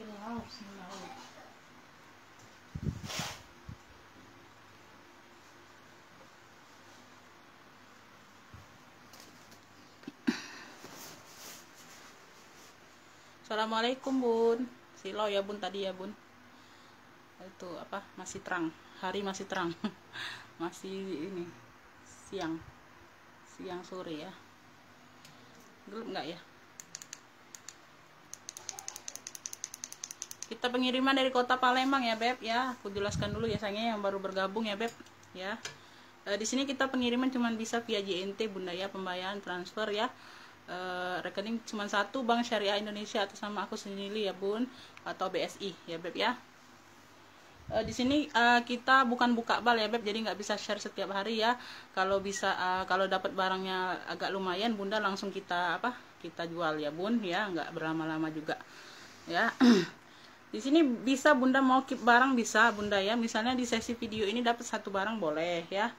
silau. Assalamualaikum bun, silau ya bun tadi ya bun. Itu apa, masih terang, hari masih terang. Masih ini siang sore ya, gelap nggak ya? Kita pengiriman dari kota Palembang ya beb ya. Aku jelaskan dulu ya sayangnya yang baru bergabung ya beb ya. Di sini kita pengiriman cuma bisa via JNT bunda ya, pembayaran transfer ya. Rekening cuma satu, Bank Syariah Indonesia atas nama aku sendiri ya bun, atau BSI ya beb ya. Di sini kita bukan buka bal ya beb, jadi nggak bisa share setiap hari ya. Kalau bisa kalau dapat barangnya agak lumayan bunda langsung kita jual ya bun ya, nggak berlama-lama juga ya. Di sini bisa bunda mau keep barang bisa bunda ya, misalnya di sesi video ini dapat satu barang boleh ya.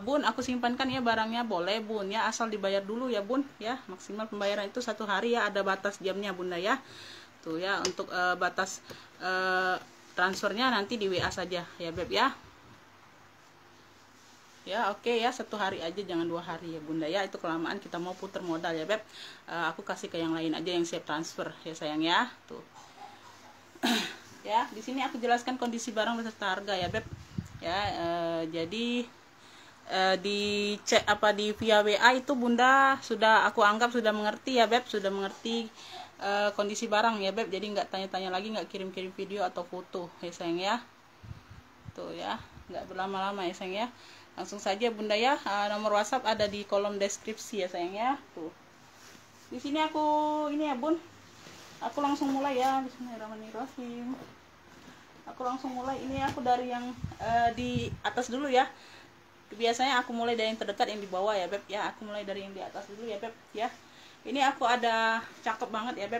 Bun aku simpankan ya barangnya, boleh bun ya, asal dibayar dulu ya bun ya. Maksimal pembayaran itu 1 hari ya, ada batas jamnya bunda ya. Tuh ya, untuk batas transfernya nanti di WA saja ya beb ya. Ya oke ya, 1 hari aja, jangan 2 hari ya bunda ya, itu kelamaan kita mau putar modal ya beb. Aku kasih ke yang lain aja yang siap transfer ya sayang ya. Tuh ya, di sini aku jelaskan kondisi barang beserta harga ya beb ya. Jadi di cek di via WA itu bunda sudah, aku anggap sudah mengerti ya beb, sudah mengerti kondisi barang ya beb, jadi nggak tanya-tanya lagi, nggak kirim-kirim video atau foto ya sayang ya. Tuh ya, nggak berlama-lama ya sayang ya, langsung saja bunda ya. Nomor WhatsApp ada di kolom deskripsi ya sayang ya. Tuh di sini aku ini ya bun, aku langsung mulai ya. Bismillahirrahmanirrahim. Aku langsung mulai, ini aku dari yang di atas dulu ya. Biasanya aku mulai dari yang terdekat, yang di bawah ya beb ya. Aku mulai dari yang di atas dulu ya beb ya. Ini aku ada cakep banget ya beb.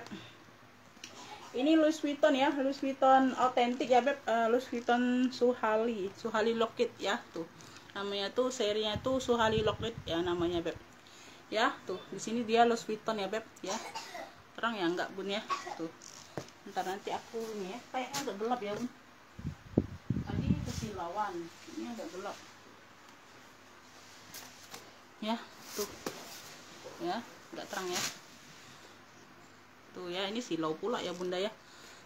Ini Louis Vuitton ya, Louis Vuitton autentik ya beb. Louis Vuitton Suhali Lockheed ya. Tuh namanya tuh, serinya tuh Suhali Lockheed ya namanya beb ya. Tuh di sini dia Louis Vuitton ya beb ya. Terang ya enggak bun ya. Tuh ntar nanti aku ini ya, kayaknya agak gelap ya bun, tadi kesilauan, ini agak gelap ya. Tuh ya, enggak terang ya. Tuh ya, ini silau pula ya bunda ya.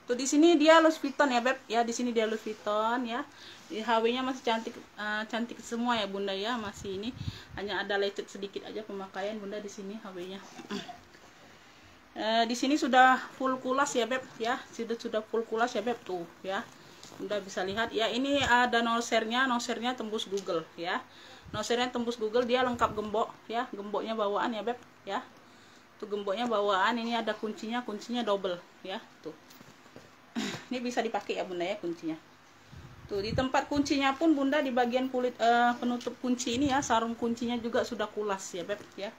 Tuh di sini dia Louis Vuitton ya beb ya, di sini dia Louis Vuitton ya. Di HW-nya masih cantik semua ya bunda ya. Masih ini hanya ada lecet sedikit aja pemakaian bunda di sini HW-nya. Di sini sudah full kulas ya beb ya, sudah full kulas ya beb. Tuh ya bunda bisa lihat ya, ini ada nosernya tembus Google ya. Nosernya tembus Google, dia lengkap gembok ya, gemboknya bawaan ya beb ya. Tuh gemboknya bawaan, ini ada kuncinya double ya. Tuh ini bisa dipakai ya bunda ya kuncinya. Tuh di tempat kuncinya pun bunda, di bagian kulit penutup kunci ini ya, sarung kuncinya juga sudah kulas ya beb ya.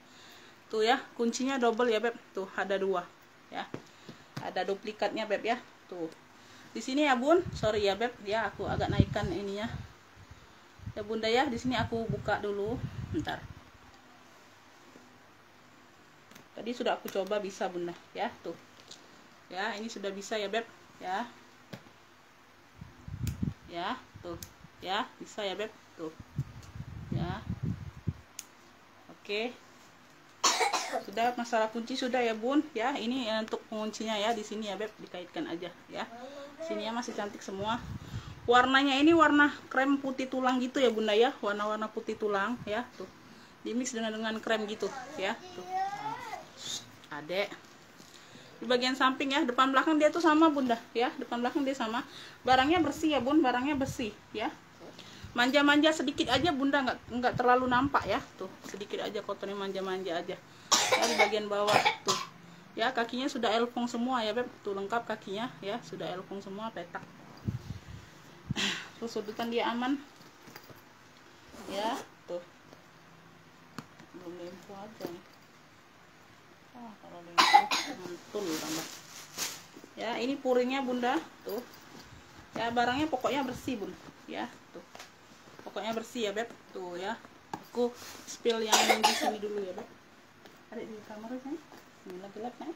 Tuh ya, kuncinya double ya beb. Tuh ada 2 ya, ada duplikatnya beb ya. Tuh di sini ya bun, sorry ya beb ya, aku agak naikkan ininya ya bunda ya. Di sini aku buka dulu bentar. Tadi sudah aku coba bisa bunda ya. Tuh ya, ini sudah bisa ya beb ya. Ya tuh ya, bisa ya beb. Tuh ya oke. Sudah, masalah kunci sudah ya bun ya. Ini untuk penguncinya ya, di sini ya beb, dikaitkan aja ya. Sininya masih cantik semua. Warnanya ini warna krem putih tulang gitu ya bunda ya, warna-warna putih tulang ya. Tuh dimix dengan krem gitu ya. Tuh adek di bagian samping ya, depan belakang dia tuh sama bunda ya, depan belakang dia sama. Barangnya bersih ya bun, barangnya bersih ya. Manja-manja sedikit aja bunda, nggak terlalu nampak ya. Tuh sedikit aja kotornya, manja-manja aja ya. Di bagian bawah tuh ya, kakinya sudah elfong semua ya beb. Tuh lengkap kakinya ya, sudah elfong semua, petak. Terus sudutan dia aman ya. Tuh belum lempu aja nih. Kalau lempu mantul tambah ya. Ini puringnya bunda tuh ya, barangnya pokoknya bersih bun ya. Tuh pokoknya bersih ya beb. Tuh ya, aku spill yang di sini dulu ya beb. Ada di kamar kan, gelap-gelap kan.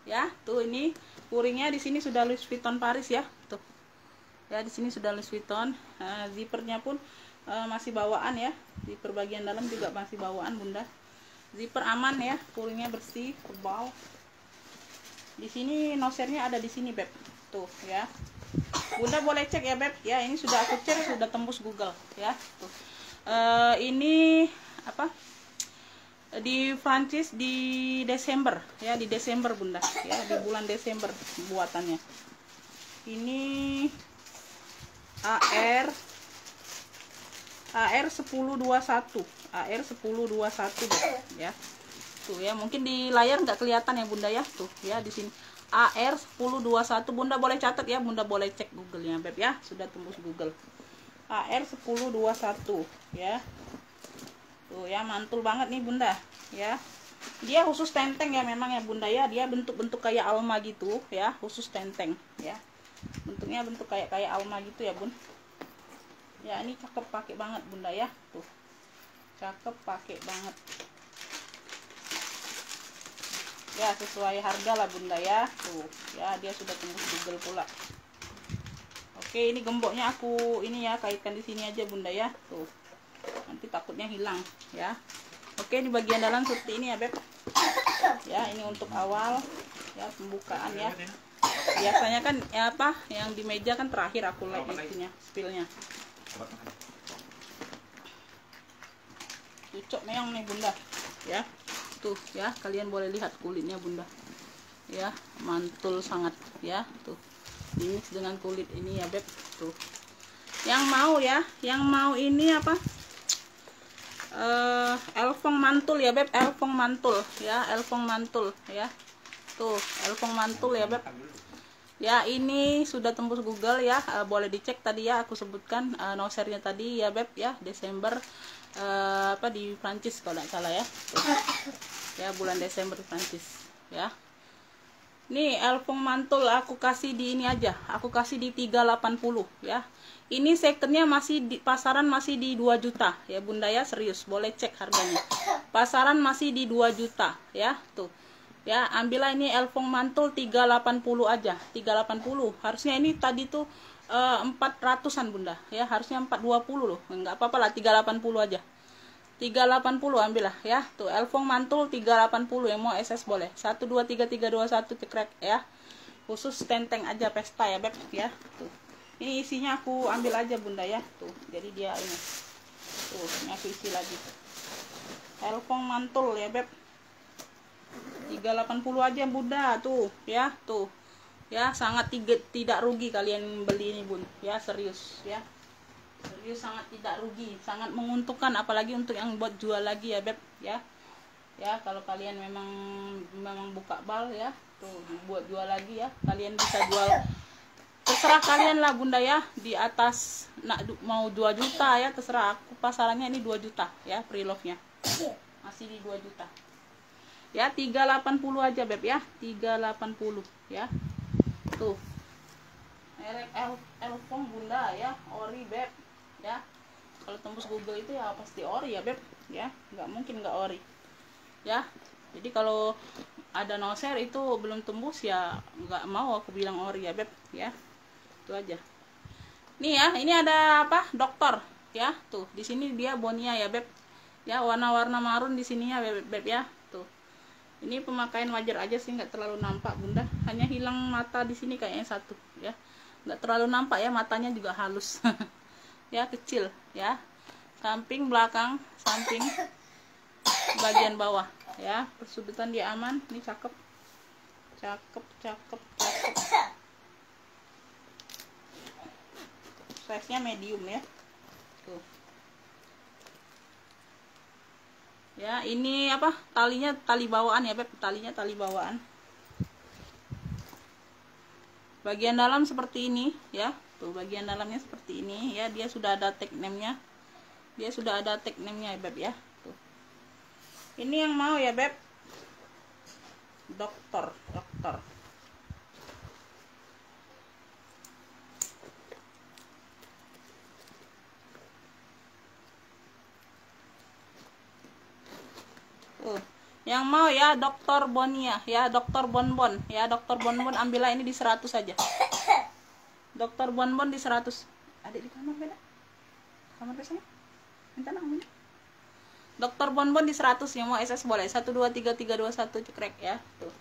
Ya, tuh ini puringnya di sini sudah Louis Vuitton Paris ya. Tuh. Ya, di sini sudah Louis Vuitton. Zippernya pun masih bawaan ya. Zipper bagian dalam juga masih bawaan, Bunda. Zipper aman ya, puringnya bersih, tebal. Di sini nosernya ada di sini, Beb. Tuh, ya. Bunda boleh cek ya, Beb. Ya, ini sudah aku cek, sudah tembus Google ya. Tuh. Ini apa? Di Prancis di Desember ya, di Desember Bunda ya, di bulan Desember buatannya. Ini AR 1021 ya. Tuh ya, mungkin di layar nggak kelihatan ya Bunda ya. Tuh ya, di sini AR 1021. Bunda boleh catat ya, Bunda boleh cek Google-nya Beb ya, sudah tembus Google. AR 1021 ya. Tuh ya, mantul banget nih Bunda ya. Dia khusus tenteng ya memang ya Bunda ya. Dia bentuk-bentuk kayak alma gitu ya, khusus tenteng ya. Bentuknya bentuk kayak alma gitu ya Bun. Ya, ini cakep pakai banget Bunda ya. Tuh. Cakep pakai banget. Ya, sesuai harga lah Bunda ya. Tuh, ya dia sudah tembus Google pula. Oke, ini gemboknya aku ini ya, kaitkan di sini aja Bunda ya. Tuh. Nanti takutnya hilang ya. Oke, di bagian dalam seperti ini ya Beb. Ya, ini untuk awal ya, pembukaan ya. Biasanya kan ya apa, yang di meja kan terakhir aku lihat itunya, spillnya. Cucok meong nih Bunda ya. Tuh ya, kalian boleh lihat kulitnya Bunda ya, mantul sangat ya. Tuh, ini dengan kulit ini ya Beb. Tuh, yang mau ya, yang mau ini apa, elfong mantul ya Beb, elfong mantul ya, elfong mantul ya. Tuh, elfong mantul ya Beb ya. Ini sudah tembus Google ya. Boleh dicek tadi ya, aku sebutkan nosernya tadi ya Beb ya, Desember apa di Prancis kalau tidak salah ya. Tuh. Ya, bulan Desember di Prancis ya. Nih elfong mantul aku kasih di ini aja, aku kasih di 380 ya. Ini secondnya masih di pasaran, masih di 2 juta ya Bunda ya, serius boleh cek harganya. Pasaran masih di 2 juta ya. Tuh ya, ambillah ini elfong mantul 380 aja, 380. Harusnya ini tadi tuh 400-an Bunda ya, harusnya 420 loh. Enggak apa-apa lah, 380 aja. 380 ambillah ya. Tuh, elfong mantul 380, yang mau SS boleh. 123321 cekrek ya. Khusus tenteng aja pesta ya Beb ya. Tuh. Ini isinya aku ambil aja Bunda ya. Tuh, jadi dia ini. Tuh, ini aku isi lagi. Elfong mantul ya Beb. 380 aja Bunda tuh ya. Tuh. Ya, sangat tidak rugi kalian beli ini Bun. Ya, serius ya. Serius sangat tidak rugi, sangat menguntungkan, apalagi untuk yang buat jual lagi ya Beb ya. Ya, kalau kalian memang buka bal ya, tuh buat jual lagi ya, kalian bisa jual, terserah kalian lah Bunda ya. Di atas mau 2 juta ya, terserah. Aku pasarannya ini 2 juta ya, pre-love-nya masih di 2 juta ya. 380 aja Beb ya, 380 ya. Tuh, merek elfong Bunda ya, ori Beb ya. Kalau tembus Google itu ya pasti ori ya Beb ya, nggak mungkin nggak ori ya. Jadi kalau ada noser itu belum tembus ya nggak mau aku bilang ori ya Beb ya. Itu aja. Nih ya, ini ada apa, dokter ya. Tuh, di sini dia bonia ya Beb ya, warna-warna marun di sini ya Beb ya. Tuh, ini pemakaian wajar aja sih, nggak terlalu nampak Bunda, hanya hilang mata di sini kayaknya satu ya, nggak terlalu nampak ya, matanya juga halus ya, kecil ya, samping belakang, samping bagian bawah ya, persudutan dia aman. Ini cakep cakep cakep cakep. Size nya medium ya. Tuh ya, ini apa, talinya tali bawaan ya Beb, talinya tali bawaan. Bagian dalam seperti ini ya. Tuh, bagian dalamnya seperti ini ya, dia sudah ada tag name-nya. Dia sudah ada tag name-nya ya Beb ya. Tuh. Ini yang mau ya Beb. Dokter. Tuh. Yang mau ya Dr. Bonia ya, Dr. Bonbon ya, Dr. Bonbon ambillah ini di 100 saja. Dr. Bonbon di 100. Adik di kamar beda. Kamar biasanya. Minta namanya. Dr. Bonbon di 100, yang mau SS boleh. 1 2 3 3 2 1 cekrek ya. Tuh.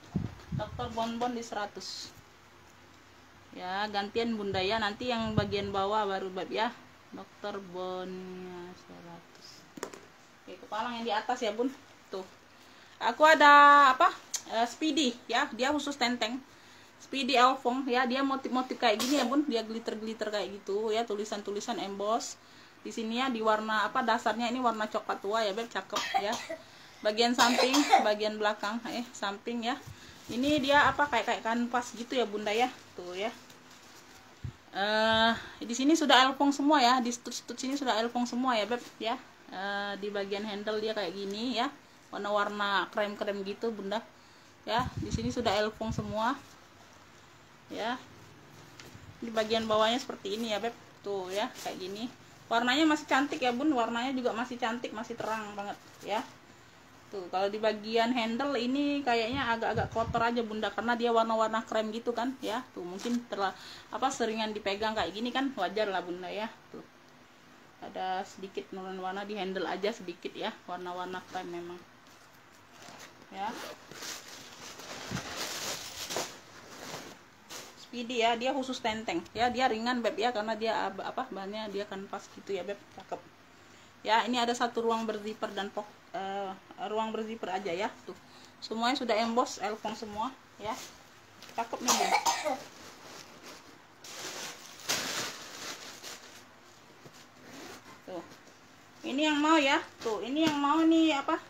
Dr. Bonbon di 100. Ya, gantian Bunda ya. Nanti yang bagian bawah baru bab ya. Dr. Bonia 100. Oke, kepala yang di atas ya, Bun. Tuh. Aku ada apa? Speedy ya. Dia khusus tenteng. Speedy Elfong ya. Dia motif-motif kayak gini ya, Bun. Dia glitter-glitter kayak gitu ya. Tulisan-tulisan emboss. Di sini ya di warna apa, dasarnya ini warna coklat tua ya, Beb, cakep ya. Bagian samping, bagian belakang, samping ya. Ini dia apa, kayak kanvas gitu ya, Bunda ya. Tuh ya. Di sini sudah elfong semua ya, di stut sini sudah elfong semua ya, Beb ya. Di bagian handle dia kayak gini ya. Warna-warna krem-krem gitu, Bunda. Ya, di sini sudah elfong semua. Ya. Di bagian bawahnya seperti ini ya, Beb. Tuh ya, kayak gini. Warnanya masih cantik ya, Bun. Warnanya juga masih cantik, masih terang banget ya. Tuh, kalau di bagian handle ini kayaknya agak-agak kotor aja, Bunda, karena dia warna-warna krem gitu kan ya. Tuh, mungkin seringan dipegang kayak gini kan, wajar lah, Bunda ya. Tuh. Ada sedikit nurun warna di handle aja sedikit ya, warna-warna krem memang. Ya. Speedy ya, dia khusus tenteng ya, dia ringan, Beb ya, karena dia apa bahannya dia kanvas gitu ya, Beb, cakep ya. Ini ada satu ruang berzipper dan ruang berzipper aja ya. Tuh, semuanya sudah emboss elfong semua ya, cakep nih, Beb. Tuh, ini yang mau ya. Tuh, ini yang mau nih apa,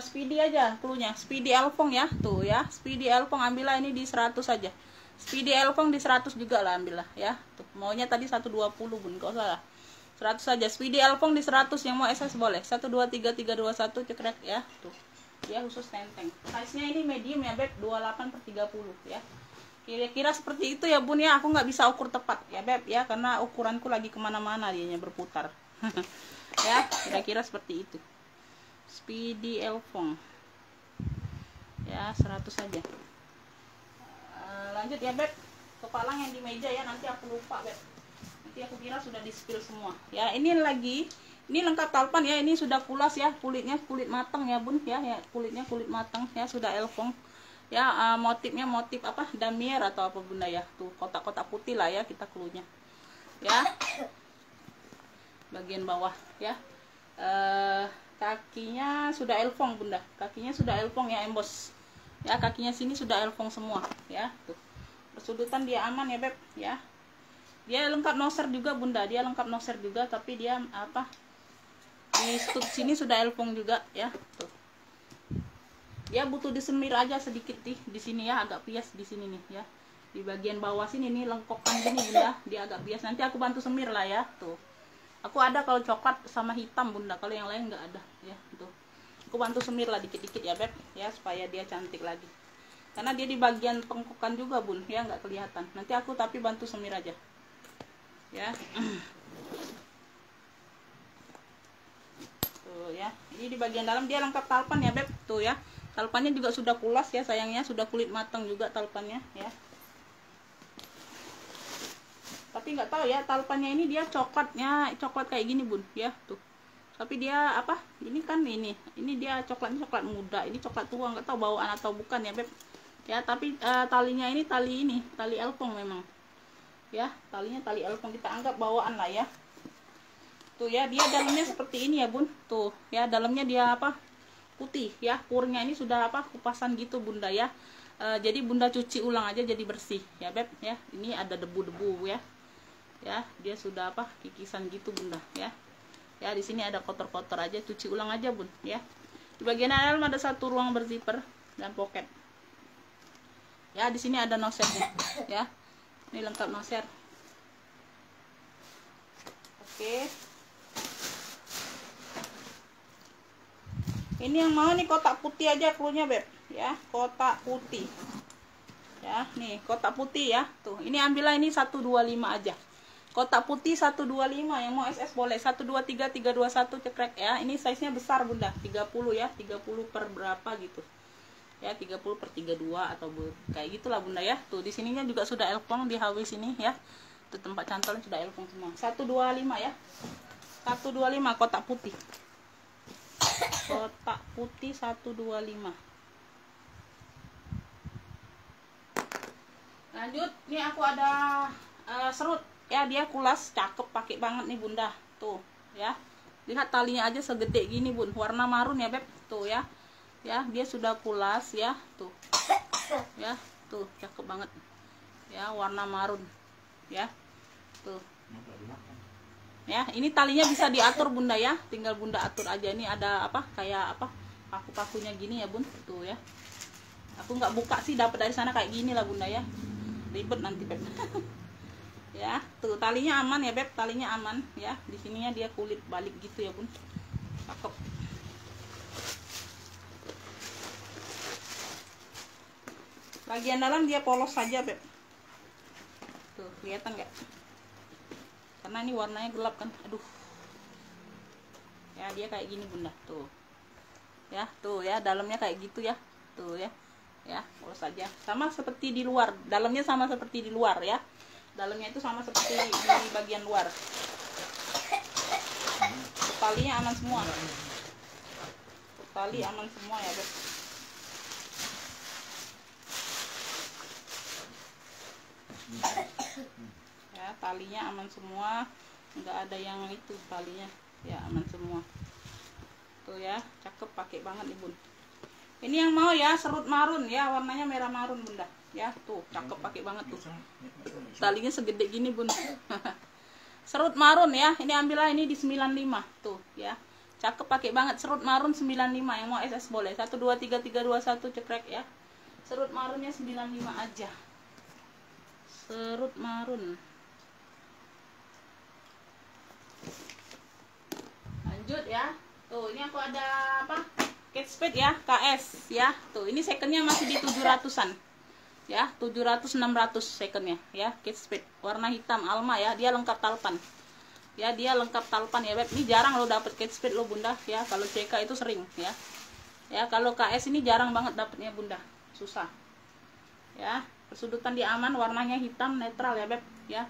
Speedy aja cluenya, Speedy elfong ya. Tuh ya, Speedy elfong ambillah ini di 100 saja. Speedy elfong di 100 juga lah, ambillah ya. Tuh, maunya tadi 120, Bun, gak usah lah. 100 saja. Speedy elfong di 100, yang mau SS boleh. 1 2 3 3 2 1 cekrek ya. Tuh. Dia khusus tenteng. Size-nya ini medium ya, Beb, 28/30 ya. Kira-kira seperti itu ya, Bun ya. Aku nggak bisa ukur tepat ya, Beb ya, karena ukuranku lagi kemana-mana dianya berputar. Ya, kira-kira seperti itu. Speedy elfong. Ya, 100 saja. Lanjut ya, Beb, kepala yang di meja ya, nanti aku lupa, Beb, nanti aku kira sudah di spill semua ya. Ini lengkap talpan ya, ini sudah pulas ya, kulitnya kulit matang ya, Bun ya, kulitnya kulit matang ya, sudah elfong ya. Motifnya motif apa, damier atau apa, Bunda ya. Tuh, kotak-kotak putih lah ya kita cluenya ya. Bagian bawah ya, kakinya sudah elfong, Bunda, kakinya sudah elfong ya, emboss ya. Kakinya sini sudah elfong semua ya. Tuh, persudutan dia aman ya, Beb ya. Dia lengkap noser juga, Bunda, dia lengkap noser juga, tapi dia apa, di stud sini sudah elfong juga ya. Tuh, dia butuh disemir aja sedikit di sini ya, agak pias di sini nih ya. Di bagian bawah sini nih lengkokan gini, Bunda, dia agak bias. Nanti aku bantu semir lah ya. Tuh, aku ada kalau coklat sama hitam, Bunda, kalau yang lain nggak ada ya. Tuh, aku bantu semir lah dikit-dikit ya, Beb ya, supaya dia cantik lagi, karena dia di bagian tengkokan juga, Bun ya, nggak kelihatan. Nanti aku tapi bantu semir aja ya. Tuh ya, ini di bagian dalam dia lengkap talpan ya, Beb. Tuh ya, talpannya juga sudah pulas ya, sayangnya sudah kulit matang juga talpannya ya. Tapi nggak tahu ya, talpannya ini dia coklatnya coklat kayak gini, Bun ya. Tuh, tapi dia apa, ini kan ini dia coklatnya coklat muda, ini coklat tua, nggak tahu bawaan atau bukan ya, Beb ya. Tapi talinya ini tali elfong memang ya, talinya tali elfong, kita anggap bawaan lah ya. Tuh ya, dia dalamnya seperti ini ya, Bun. Tuh ya, dalamnya dia apa, putih ya, purnya ini sudah apa, kupasan gitu, Bunda ya. Jadi Bunda cuci ulang aja jadi bersih ya, Beb ya. Ini ada debu-debu ya. Ya, dia sudah apa, kikisan gitu, Bunda ya. Ya, di sini ada kotor-kotor aja, cuci ulang aja, Bun ya. Di bagian dalam ada satu ruang berzipper dan pocket. Ya, di sini ada noser ya. Ini lengkap noser. Oke. Ini yang mau nih kotak putih aja cluenya, Beb ya, kotak putih ya. Nih kotak putih ya. Tuh, ini ambillah ini 125 aja. Kotak putih 125, yang mau SS boleh. 123 321 cekrek ya. Ini size-nya besar Bunda, 30 ya, 30 per berapa gitu. Ya, 30 per 32 atau kayak gitulah Bunda ya. Tuh di sininya juga sudah elpong di HW sini ya. Tuh tempat cantolnya sudah elpong semua. 125 ya. 125 kotak putih. Kotak putih 125. Lanjut, nih aku ada serut ya, dia kulas cakep, pakai banget nih Bunda. Tuh ya. Lihat talinya aja segede gini Bun, warna marun ya Beb. Tuh ya. Ya, dia sudah kulas ya. Tuh. Ya, tuh cakep banget. Ya, warna marun. Ya. Tuh. Ya, ini talinya bisa diatur Bunda ya. Tinggal Bunda atur aja. Ini ada apa? Kayak apa? Paku-pakunya gini ya Bun. Tuh ya. Aku nggak buka sih, dapat dari sana kayak gini lah Bunda ya. Ribet nanti Beb. Ya, tuh talinya aman ya Beb, talinya aman ya. Di sininya dia kulit balik gitu ya Bun. Cakep. Bagian dalam dia polos saja Beb. Tuh, kelihatan nggak? Karena ini warnanya gelap kan. Aduh. Ya, dia kayak gini Bunda. Tuh. Ya, tuh ya, dalamnya kayak gitu ya. Tuh ya. Ya, polos saja. Sama seperti di luar. Dalamnya sama seperti di luar ya. Dalamnya itu sama seperti di bagian luar. Talinya aman semua. Tali aman semua ya Beb. Ya, talinya aman semua, nggak ada yang itu talinya ya, aman semua. Tuh ya, cakep, pakai banget nih Bun. Ini yang mau ya serut marun ya, warnanya merah marun Bunda ya. Tuh cakep, pakai banget tuh, talinya segede gini Bun. Serut marun ya, ini ambillah ini di 95 tuh ya, cakep, pakai banget. Serut marun 95, yang mau SS boleh. 123 321 cekrek ya. Serut marunnya 95 aja. Serut marun. Lanjut ya. Tuh ini aku ada apa? Kate Spade ya, KS ya. Tuh ini secondnya masih di 700-an. Ya, 700 600 secondnya ya. Kate Spade warna hitam Alma ya. Dia lengkap talpan. Ya, dia lengkap talpan ya, Beb. Ini jarang lo dapet Kate Spade lo Bunda ya. Kalau CK itu sering ya. Ya, kalau KS ini jarang banget dapetnya Bunda. Susah. Ya, persudutan dia aman, warnanya hitam netral ya Beb ya.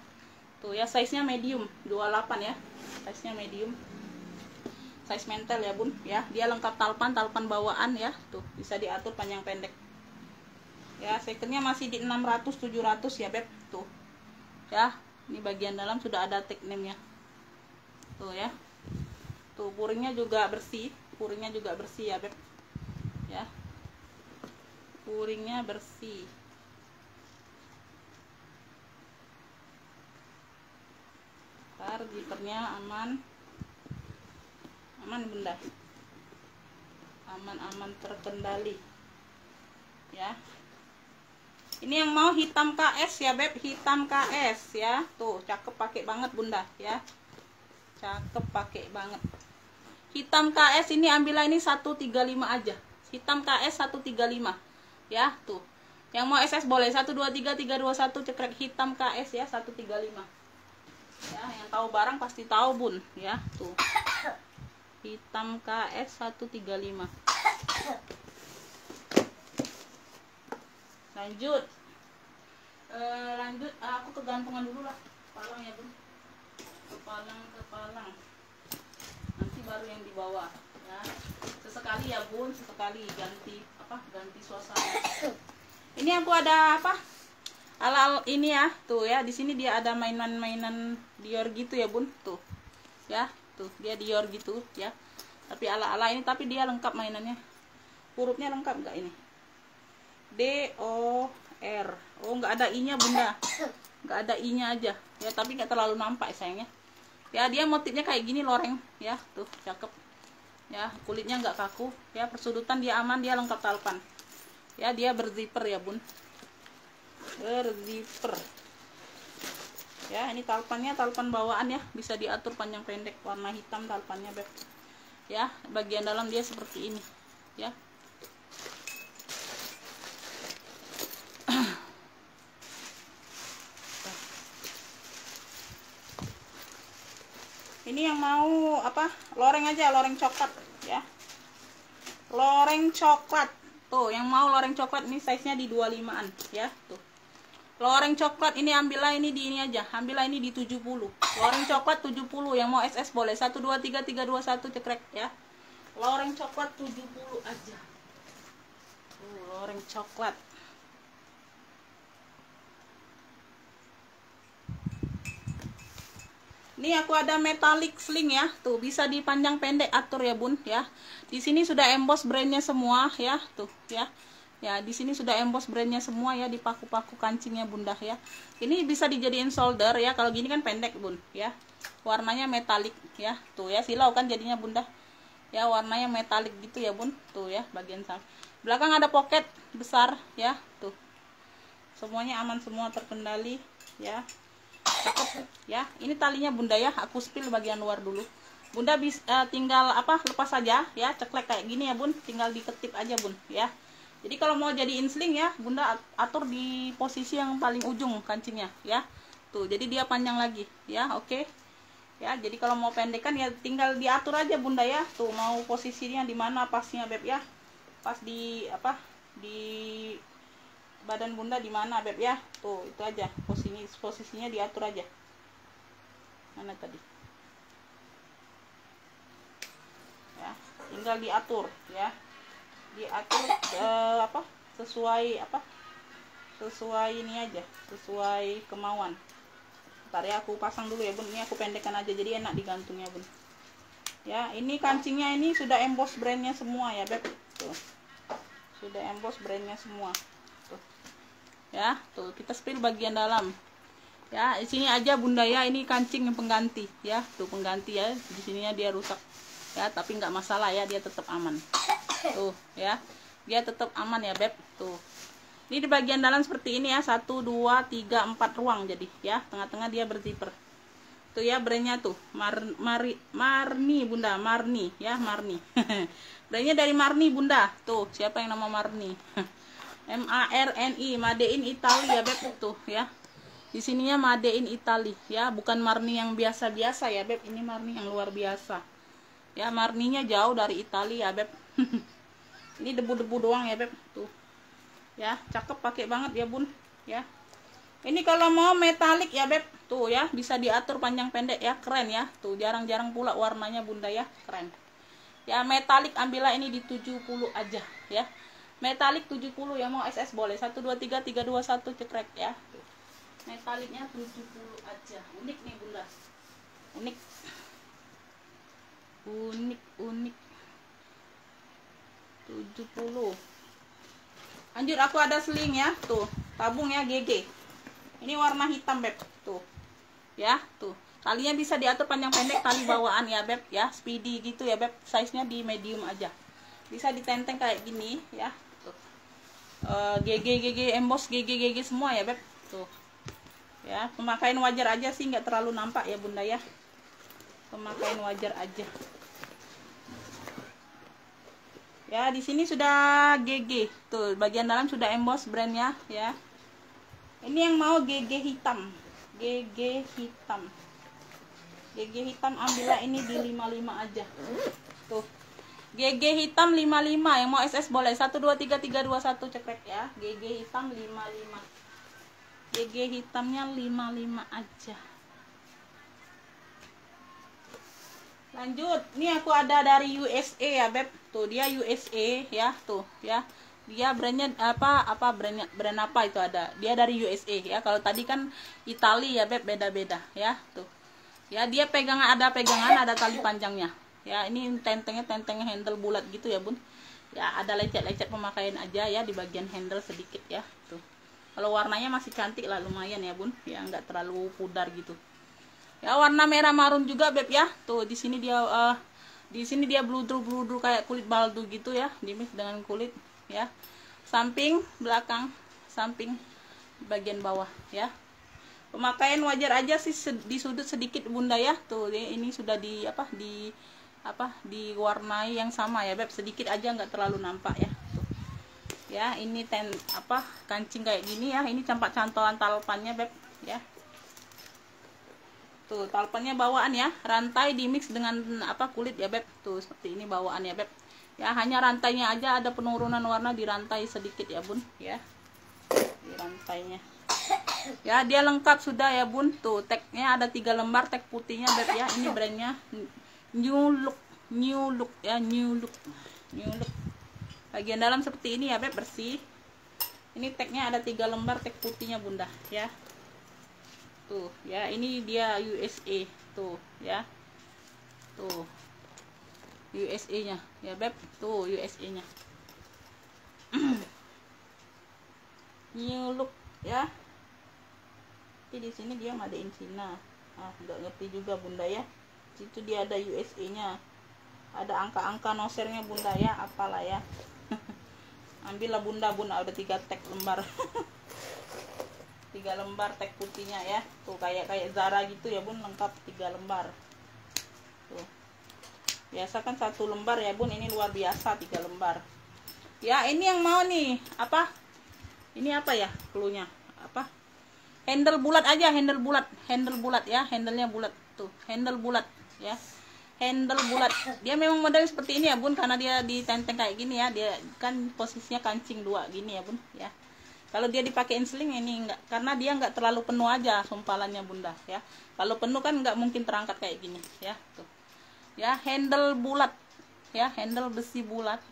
Tuh ya, size-nya medium 28 ya. Size-nya medium. Size mentel ya Bun ya. Dia lengkap talpan bawaan ya. Tuh bisa diatur panjang pendek ya. Secondnya masih di 600 700 ya Beb. Tuh ya, ini bagian dalam sudah ada tag name nya. Tuh ya. Tuh puringnya juga bersih. Puringnya juga bersih ya Beb ya. Puringnya bersih. Ntar zippernya aman Bunda, aman terkendali ya. Ini yang mau hitam KS ya Beb, hitam KS ya. Tuh cakep, pakai banget Bunda ya. Cakep, pakai banget. Hitam KS ini ambillah ini 135 aja. Hitam KS 135 ya. Tuh yang mau SS boleh. 123 321 cekrek hitam KS ya, 135 ya. Yang tahu barang pasti tahu Bun ya. Tuh hitam KS 135. Lanjut aku kegantungan dulu lah kepalang ya Bun. Kepalang nanti baru yang di bawah ya. Sesekali ya Bun, sesekali ganti suasana. Ini aku ada apa, ala ini ya. Tuh ya, di sini dia ada mainan Dior gitu ya Bun. Tuh ya, tuh dia Dior gitu ya, tapi ala-ala ini, tapi dia lengkap mainannya. Hurufnya lengkap nggak ini? DOR. Oh, nggak ada I nya Bunda, nggak ada I nya aja ya, tapi nggak terlalu nampak sayangnya ya. Dia motifnya kayak gini loreng ya. Tuh cakep ya, kulitnya nggak kaku ya. Persudutan dia aman, dia lengkap talpan ya. Dia berzipper ya Bun, berzipper ya. Ini talpan bawaan ya, bisa diatur panjang pendek, warna hitam talpannya Beb ya. Bagian dalam dia seperti ini ya. Ini yang mau apa? Loreng aja, loreng coklat ya. Loreng coklat. Tuh, yang mau loreng coklat ini size-nya di 25-an ya, tuh. Loreng coklat ini ambillah ini di ini aja. Ambillah ini di 70. Loreng coklat 70, yang mau SS boleh. 1 2 3 3 2 1 cekrek ya. Loreng coklat 70 aja. Tuh, loreng coklat. Ini aku ada metallic sling ya, tuh bisa dipanjang pendek atur ya bun ya. Di sini sudah emboss brandnya semua ya, tuh ya. Ya di sini sudah emboss brandnya semua ya, di paku-paku kancingnya bunda ya. Ini bisa dijadiin solder ya, kalau gini kan pendek bun ya. Warnanya metallic ya, tuh ya silau kan jadinya bunda. Ya warnanya metallic gitu ya bun, tuh ya bagian samping. Belakang ada pocket besar ya, tuh. Semuanya aman semua, terkendali ya. Cakep ya. Ini talinya bunda ya, aku spill bagian luar dulu. Bunda bisa tinggal apa lepas saja ya, ceklek kayak gini ya bun, tinggal diketip aja bun ya. Jadi kalau mau jadiin sling ya bunda atur di posisi yang paling ujung kancingnya ya, tuh jadi dia panjang lagi ya. Oke ya, jadi kalau mau pendekan ya tinggal diatur aja bunda ya, tuh mau posisinya di mana pasnya beb ya, pas di apa di badan bunda di mana beb ya, tuh itu aja posisinya diatur aja. Mana tadi ya, tinggal diatur ya, diatur apa sesuai ini aja, sesuai kemauan. Ntar ya aku pasang dulu ya bun, ini aku pendekkan aja jadi enak digantungnya bun ya. Ini kancingnya ini sudah emboss brandnya semua ya beb, tuh sudah emboss brandnya semua tuh ya. Tuh kita spill bagian dalam ya, di sini aja bunda ya. Ini kancing yang pengganti ya, tuh pengganti ya, di sininya dia rusak ya, tapi nggak masalah ya, dia tetap aman tuh ya, dia tetap aman ya beb. Tuh ini di bagian dalam seperti ini ya, 1 2 3 4 ruang jadi ya, tengah-tengah dia berzipper tuh ya. Brandnya tuh Marni bunda, Marni ya, Marni brandnya dari Marni bunda. Tuh siapa yang nama Marni MARNI, Made in Italy ya beb, tuh ya. Di sininya Made in Italy ya, bukan Marni yang biasa-biasa ya beb, ini Marni yang luar biasa ya. Marninya jauh dari Italia ya beb ini debu-debu doang ya beb, tuh ya. Cakep, pakai banget ya bun ya. Ini kalau mau metalik ya beb, tuh ya bisa diatur panjang pendek ya, keren ya. Tuh jarang-jarang pula warnanya bunda ya, keren ya. Metalik ambillah ini di 70 aja ya, metalik 70 ya, mau SS boleh. 1 2 3 3 2 1 cekrek ya. Tuh metaliknya 70 aja. Unik nih bunda, unik 70. Lanjut aku ada sling ya, tuh tabung ya GG. Ini warna hitam beb, tuh ya. Tuh talinya bisa diatur panjang pendek, tali bawaan ya beb ya, speedy gitu ya beb. Size nya di medium aja, bisa ditenteng kayak gini ya. Tuh GG emboss GG semua ya beb, tuh ya. Pemakaian wajar aja sih, nggak terlalu nampak ya bunda ya, pemakaian wajar aja ya. Di sini sudah GG, tuh bagian dalam sudah emboss brandnya ya. Ini yang mau GG hitam, GG hitam ambillah ini di 55 aja. Tuh GG hitam 55, yang mau SS boleh. 1 2 3 3 2 1 cekrek ya. GG hitam 55, GG hitamnya 55 aja. Lanjut, ini aku ada dari USA ya beb, tuh dia USA ya, tuh ya. Dia brandnya brand apa itu ada, dia dari USA ya. Kalau tadi kan Italia ya beb, beda-beda ya. Tuh ya, dia ada pegangan, ada tali panjangnya ya. Ini tentengnya handle bulat gitu ya bun ya. Ada lecet-lecet pemakaian aja ya di bagian handle sedikit ya. Tuh kalau warnanya masih cantik lah, lumayan ya bun ya, nggak terlalu pudar gitu ya. Warna merah marun juga beb ya. Tuh di sini dia bludru kayak kulit baldo gitu ya, dimix dengan kulit ya. Samping, belakang, samping, bagian bawah ya. Pemakaian wajar aja sih, di sudut sedikit bunda ya. Tuh ini sudah diwarnai yang sama ya beb, sedikit aja, nggak terlalu nampak ya. Tuh ya, ini kancing kayak gini ya. Ini campak cantolan talpannya beb ya. Tuh, talpannya bawaan ya, rantai di mix dengan apa kulit ya beb. Tuh seperti ini bawaan ya beb. Ya hanya rantainya aja ada penurunan warna di rantai sedikit ya bun ya, di rantainya. Ya dia lengkap sudah ya bun. Tuh tagnya ada 3 lembar tag putihnya beb ya. Ini brandnya New Look ya, New Look. Bagian dalam seperti ini ya beb, bersih. Ini tagnya ada 3 lembar tag putihnya bunda ya. Tuh ya, ini dia USA tuh ya, tuh USA nya ya beb, tuh USA nya. New Look ya. Tapi di sini dia made in China. Nggak ngerti juga bunda ya. Situ dia ada USA nya, ada angka-angka nosernya bunda ya, apalah ya. Ambillah bunda ada 3 tag lembar. 3 lembar tag putihnya ya. Tuh kayak Zara gitu ya bun, lengkap 3 lembar. Tuh. Biasa kan 1 lembar ya bun, ini luar biasa 3 lembar. Ya, ini yang mau nih, apa? Ini apa ya? Cluenya apa? Handle bulat aja, handle bulat ya, handlenya bulat. Tuh, handle bulat ya. Handle bulat. Dia memang model seperti ini ya bun, karena dia ditenteng kayak gini ya. Dia kan posisinya kancing 2 gini ya bun ya. Kalau dia dipakein sling ini enggak, karena dia enggak terlalu penuh aja sumpalannya bunda ya. Kalau penuh kan enggak mungkin terangkat kayak gini ya. Tuh ya, handle bulat ya, handle besi bulat.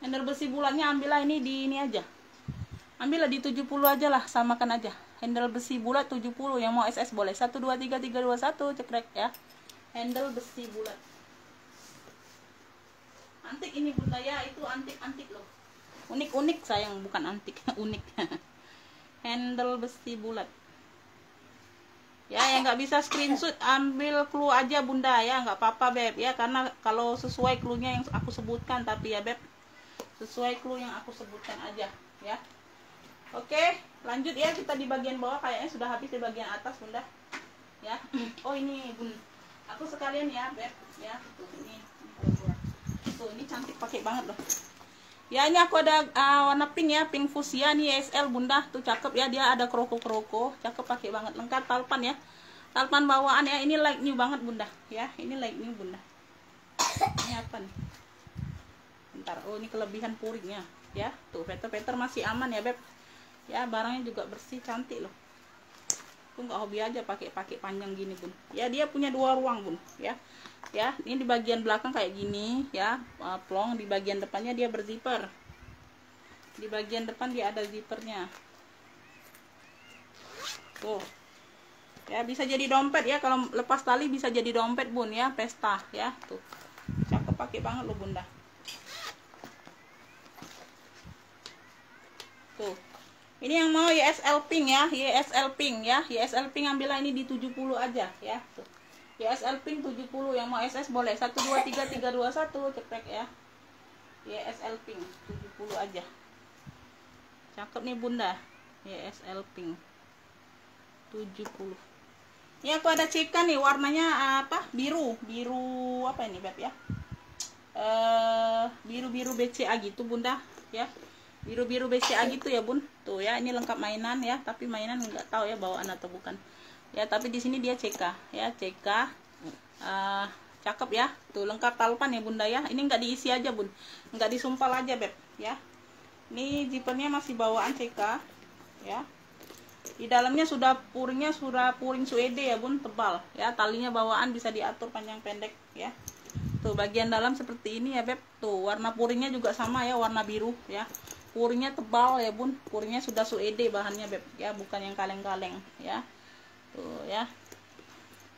Handle besi bulatnya ambillah ini di ini aja, ambillah di 70 aja lah, samakan aja. Handle besi bulat 70, yang mau SS boleh 1 2 3 3 2 1 cekrek ya. Handle besi bulat antik ini bunda ya, itu antik loh, unik sayang, bukan antik. Unik. Handle besi bulat ya. Yang nggak bisa screenshot ambil clue aja bunda ya, nggak apa-apa beb ya, karena kalau sesuai cluenya yang aku sebutkan, tapi ya beb sesuai clue yang aku sebutkan aja ya. Oke lanjut ya, kita di bagian bawah kayaknya sudah habis, di bagian atas bunda ya. Oh ini bun, aku sekalian ya beb ya. Tuh ini cantik, pakai banget loh ya. Ini aku ada warna pink ya, pink fuchsia nih ESL bunda. Tuh cakep ya, dia ada kroko cakep, pakai banget, lengkap talpan ya, talpan bawaan ya. Ini like new banget bunda ya, ini like new bunda. Ini apa nih, bentar. Oh ini kelebihan puringnya ya. Tuh peter masih aman ya beb ya, barangnya juga bersih, cantik loh. Aku nggak hobi aja pakai panjang gini bun ya. Dia punya 2 ruang bun ya. Ya ini di bagian belakang kayak gini ya, plong. Di bagian depannya dia berzipper, di bagian depan dia ada zippernya tuh ya. Bisa jadi dompet ya, kalau lepas tali bisa jadi dompet bun ya, pesta ya. Tuh cakep, pakai banget loh bunda. Tuh ini yang mau YSL pink ya, YSL pink ya, YSL pink ambillah ini di 70 aja ya. Tuh YSL pink 70, yang mau SS boleh 1 2 3 3 2 1 cekrek ya. YSL pink 70 aja, cakep nih bunda. YSL pink 70. Ini aku ada CK nih, warnanya apa, biru apa ini beb ya, biru BCA gitu bunda ya, biru BCA gitu ya bun. Tuh ya, ini lengkap mainan ya, tapi mainan nggak tahu ya bawaan atau bukan ya, tapi di sini dia CK ya, CK cakep ya. Tuh lengkap talpan ya bunda ya. Ini nggak diisi aja bun, nggak disumpal aja beb ya. Ini zippernya masih bawaan CK ya. Di dalamnya sudah puring suede ya bun, tebal ya. Talinya bawaan, bisa diatur panjang pendek ya. Tuh bagian dalam seperti ini ya beb. Tuh warna puringnya juga sama ya, warna biru ya. Puringnya tebal ya bun, puringnya sudah suede bahannya beb ya, bukan yang kaleng-kaleng ya. Tuh ya.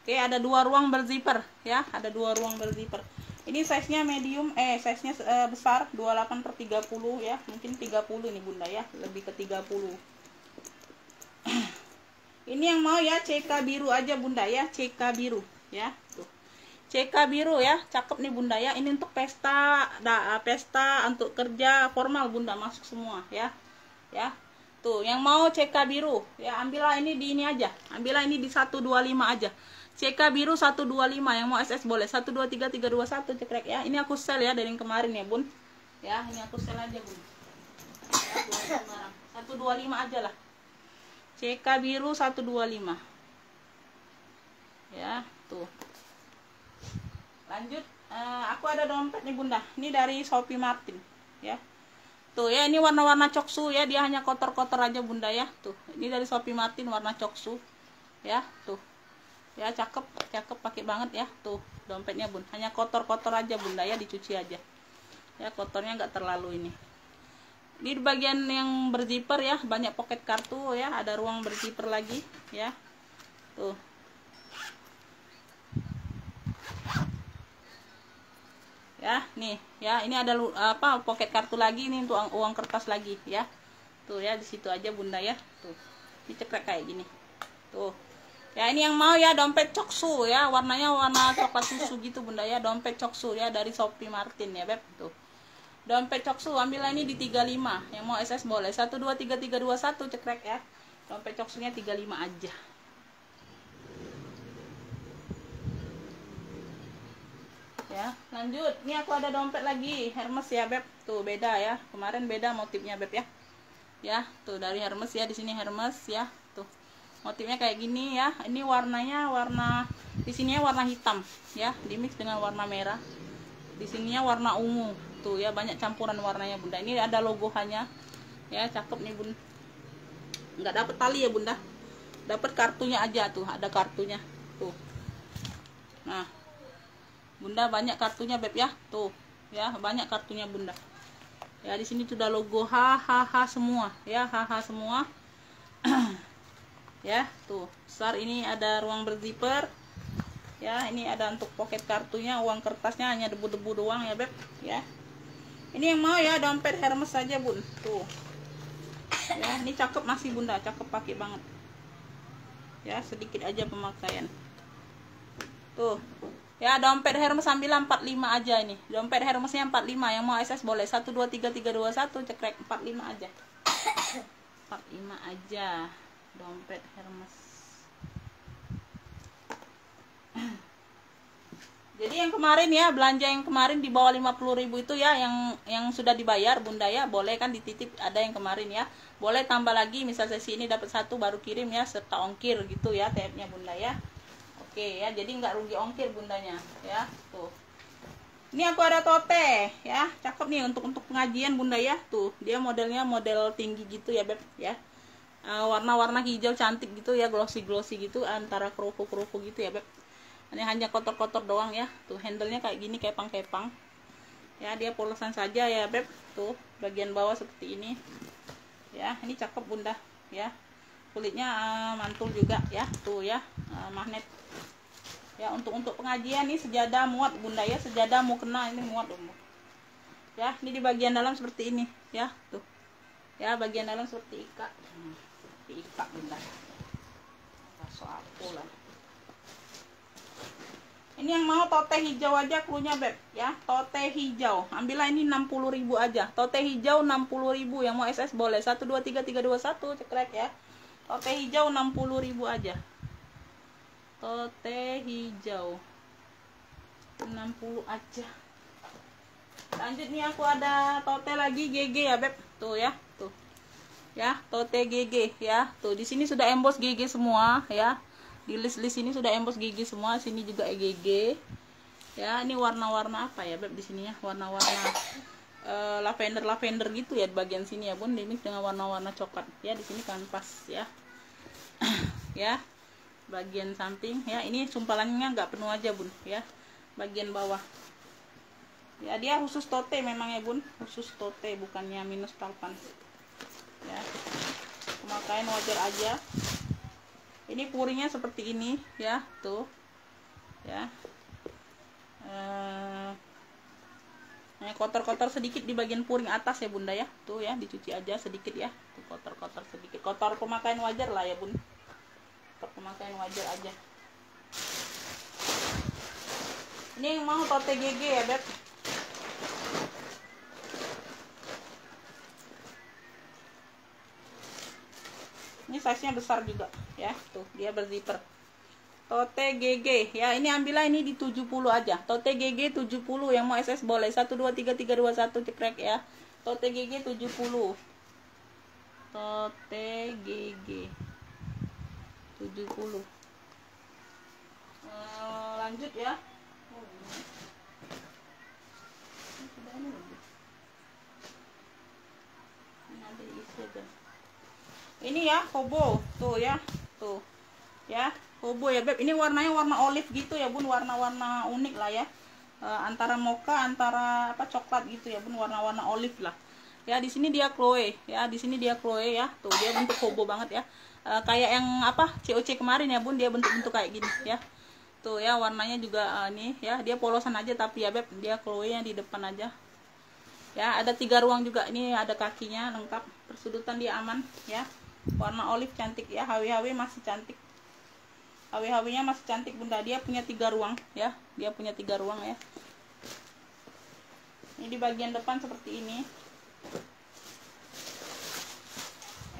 Oke, ada 2 ruang berzipper ya, ada 2 ruang berzipper. Ini size nya medium, size nya besar 28/30 ya, mungkin 30 nih bunda ya, lebih ke 30. Ini yang mau ya CK biru aja bunda ya, CK biru ya. Tuh CK biru ya, cakep nih bunda ya. Ini untuk pesta, pesta untuk kerja formal bunda, masuk semua ya. Ya. Tuh, yang mau CK biru ya, ambillah ini di ini aja. Ambillah ini di 125 aja. CK biru 125, yang mau SS boleh 1 2 3 3 2 1 cekrek ya. Ini aku sel ya dari yang kemarin ya bun. Ya, ini aku sel aja bun. Ya, 125 aja lah. CK biru 125. Ya, tuh. Lanjut, aku ada dompet nih bunda, ini dari Shopee Martin ya. Tuh ya, ini warna-warna coksu ya, dia hanya kotor-kotor aja bunda ya. Tuh, ini dari Shopee Martin warna coksu ya. Tuh ya, cakep cakep, pakai banget ya. Tuh dompetnya bun, hanya kotor-kotor aja bunda ya, dicuci aja ya, kotornya nggak terlalu ini. Di bagian yang berzipper ya, banyak pocket kartu ya, ada ruang berzipper lagi ya. Tuh ya, nih ya, ini ada apa, pocket kartu lagi, ini untuk uang kertas lagi ya. Tuh ya, di situ aja bunda ya. Tuh dicekrek kayak gini. Tuh ya, ini yang mau ya dompet coksu ya, warnanya warna coklat susu gitu bunda ya, dompet coksu ya dari Shopee Martin ya beb. Tuh dompet coksu, ambil ini di 35, yang mau SS boleh 123321 cekrek ya. Dompet coksunya 35 aja ya. Lanjut, ini aku ada dompet lagi Hermes ya beb. Tuh beda ya, kemarin beda motifnya beb ya. Ya tuh dari Hermes ya, di sini Hermes ya. Tuh motifnya kayak gini ya. Ini warnanya warna, di sininya warna hitam ya, dimix dengan warna merah. Di sininya warna ungu. Tuh ya, banyak campuran warnanya bunda. Ini ada logo hanya ya, cakep nih bun. Nggak dapet tali ya bunda, dapet kartunya aja. Tuh ada kartunya tuh. Nah bunda, banyak kartunya beb ya. Tuh ya, banyak kartunya bunda ya. Di sini sudah logo hahaha semua ya, haha semua ya. Tuh besar, ini ada ruang berzipper ya. Ini ada untuk pocket kartunya, uang kertasnya hanya debu-debu doang ya beb ya. Ini yang mau ya dompet Hermes saja bun. Tuh ya, ini cakep masih bunda, cakep, pakai banget ya, sedikit aja pemakaian. Tuh ya, dompet Hermes ambil 45 aja ini. Dompet Hermesnya 45, yang mau SS boleh 123321 cekrek 45 aja. 45 aja dompet Hermes. Jadi yang kemarin ya, belanja yang kemarin di bawah 50.000 itu ya, yang sudah dibayar bunda ya, boleh kan dititip, ada yang kemarin ya. Boleh tambah lagi, misal sesi ini dapat 1 baru kirim ya, serta ongkir gitu ya, TF-nya bunda ya. Oke ya, jadi nggak rugi ongkir bundanya ya. Tuh ini aku ada tote ya, cakep nih untuk pengajian bunda ya. Tuh dia modelnya model tinggi gitu ya beb ya, warna-warna hijau cantik gitu ya, glossy gitu, antara kerupuk gitu ya beb. Ini hanya kotor-kotor doang ya. Tuh handlenya kayak gini, kepang-kepang ya, dia polosan saja ya beb. Tuh bagian bawah seperti ini ya, ini cakep bunda ya. Kulitnya mantul juga ya. Tuh ya, magnet ya. Untuk pengajian nih, sejadah muat bunda ya, sejadah mau kena ini muat dong ya. Ini di bagian dalam seperti ini ya. Tuh ya, bagian dalam seperti ikat, seperti ikat bunda. Soal lah. Ini yang mau tote hijau aja klunya beb ya, tote hijau ambillah ini 60.000 aja. Tote hijau 60.000, yang mau SS boleh 123321 cekrek ya. Tote hijau 60.000 aja. Tote hijau 60 aja. Lanjut nih, aku ada tote lagi GG ya beb. Tuh ya, tuh ya, tote GG ya. Tuh di sini sudah emboss GG semua ya. Di list ini sudah emboss GG semua. Sini juga GG ya. Ini warna-warna apa ya beb di sini ya, warna-warna lavender gitu ya di bagian sini ya bun, dimix dengan warna-warna coklat ya. Di sini kanvas ya. Ya bagian samping ya, ini sumpalannya nggak penuh aja bun ya, bagian bawah ya. Dia khusus tote memang ya bun, khusus tote, bukannya minus palpan ya. Pemakaian wajar aja. Ini puringnya seperti ini ya. Tuh ya, kotor-kotor sedikit di bagian puring atas ya bunda ya. Tuh ya, dicuci aja sedikit ya. Tuh kotor-kotor sedikit, kotor pemakaian wajar lah ya bun, pemakaian wajar aja. Ini yang mau tote GG ya beb. Ini size nya besar juga ya. Tuh dia berzipper. Tote GG ya, ini ambillah ini di 70 aja. Tote GG 70, yang mau SS boleh 123321 cekrek ya. Tote GG 70. Tote GG 70. Lanjut ya. Ini ya hobo tuh ya, tuh ya hobo ya beb. Ini warnanya warna olive gitu ya bun, warna-warna unik lah ya. Antara mocha, antara apa coklat gitu ya bun, warna-warna olive lah. Ya di sini dia Chloe ya, di sini dia Chloe ya. Tuh dia bentuk hobo banget ya. Kayak yang apa COC kemarin ya bun, dia bentuk-bentuk kayak gini ya. Tuh ya warnanya juga ini ya, dia polosan aja tapi ya beb, dia Chloe yang di depan aja. Ya ada 3 ruang juga, ini ada kakinya lengkap, persudutan dia aman ya. Warna olive cantik ya, HW masih cantik. HW-nya masih cantik bunda. Dia punya 3 ruang ya, dia punya 3 ruang ya. Ini di bagian depan seperti ini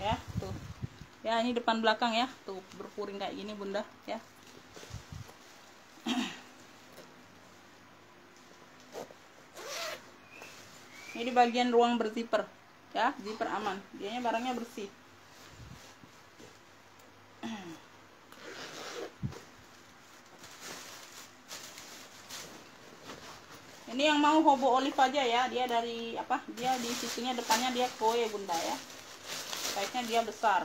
ya, tuh ya, ini depan belakang ya, tuh berpuring kayak gini bunda ya. Ini di bagian ruang berzipper ya, zipper aman, dianya barangnya bersih. Ini yang mau hobo olive aja ya, dia dari apa, dia di situnya depannya dia Chloe bunda ya, size-nya dia besar,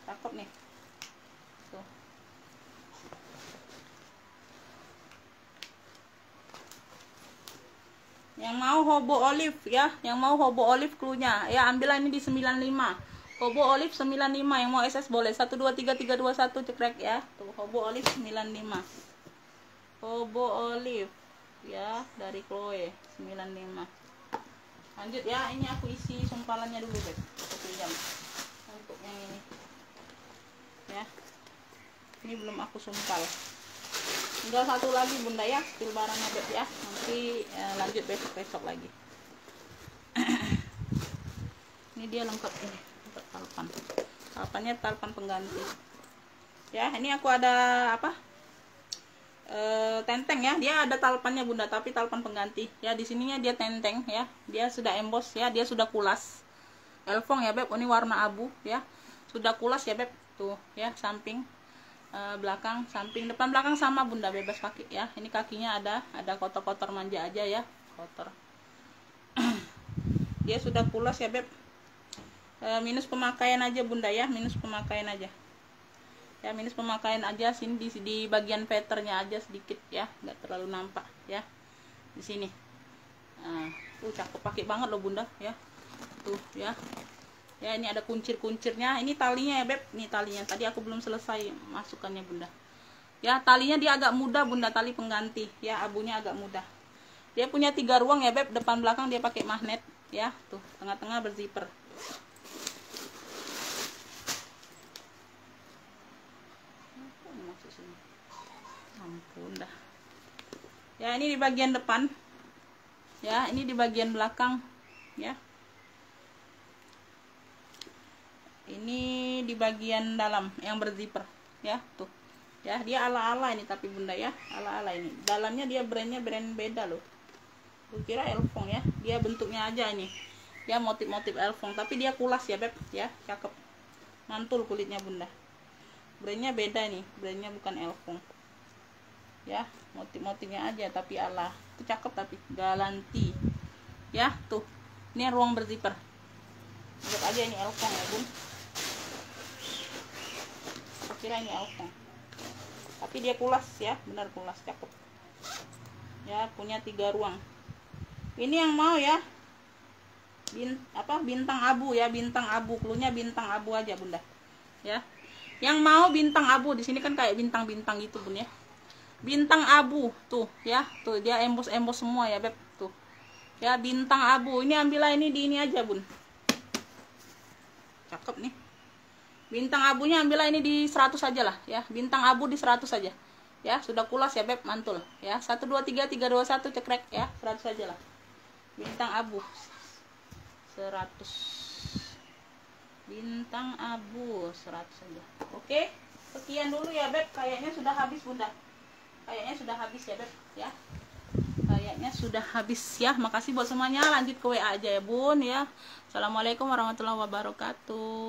cakep nih tuh. Yang mau hobo olive ya, yang mau hobo olive cluenya ya, ambil ini di 95. Hobo olive 95, yang mau SS boleh 123321 cekrek ya. Tuh hobo olive 95. Hobo olive ya dari Chloe 95. Lanjut ya, ini aku isi sumpalannya dulu beb. Aku pinjam untuk yang ini. Ya. Ini belum aku sumpal. Tinggal 1 lagi bunda ya, pil barangnya beb ya. Nanti lanjut besok lagi. Ini dia lengkap ini, lengkap talpan. Talpannya talpan pengganti. Ya, ini aku ada apa? Tenteng ya, dia ada talpannya bunda, tapi talpan pengganti ya. Di sininya dia tenteng ya, dia sudah emboss ya, dia sudah kulas. Elfong ya beb, ini warna abu ya, sudah kulas ya beb. Tuh ya, samping, belakang, samping, depan, belakang sama bunda, bebas pakai ya. Ini kakinya ada kotor-kotor manja aja ya, kotor. Dia sudah kulas ya beb. Minus pemakaian aja bunda ya, minus pemakaian aja. Ya minus pemakaian aja, sini di bagian veternya aja sedikit ya, nggak terlalu nampak ya di sini. Tuh cakep, pakai banget loh bunda ya. Tuh ya, ya ini ada kuncir-kuncirnya. Ini talinya ya beb, ini talinya tadi aku belum selesai masukannya bunda ya. Talinya dia agak mudah bunda, tali pengganti ya, abunya agak mudah. Dia punya 3 ruang ya beb, depan belakang dia pakai magnet ya. Tuh tengah-tengah berzipper. Ampun dah ya. Ini di bagian depan ya, ini di bagian belakang ya, ini di bagian dalam yang berzipper ya. Tuh ya, dia ala-ala ini tapi bunda ya, ala-ala ini. Dalamnya dia brand beda loh. Gue kira Elfong ya, dia bentuknya aja ini ya, motif-motif Elfong, tapi dia kulas ya beb ya, cakep, mantul kulitnya bunda. Brandnya beda nih, brandnya bukan Elfong ya, motif-motifnya aja tapi ala. Itu cakep tapi Galanti ya. Tuh ini ruang berzipper, lihat aja ini Elfong ya bun, aku kira ini Elfong tapi dia kulas ya, benar kulas, cakep ya. Punya 3 ruang. Ini yang mau ya bintang abu ya, bintang abu, cluenya bintang abu aja bunda ya. Yang mau bintang abu, di sini kan kayak bintang-bintang gitu bun ya, bintang abu tuh ya. Tuh dia emboss semua ya beb, tuh ya bintang abu. Ini ambillah ini di ini aja bun, cakep nih. Bintang abunya ambillah ini di 100 aja lah ya, bintang abu di 100 aja ya. Sudah kulas ya beb, mantul ya. 123321 cekrek ya, 100 aja lah bintang abu, 100 bintang abu, 100 aja. Oke, sekian dulu ya beb, kayaknya sudah habis bunda, kayaknya sudah habis ya beb ya, kayaknya sudah habis ya. Makasih buat semuanya, lanjut ke WA aja ya bun ya. Assalamualaikum warahmatullahi wabarakatuh.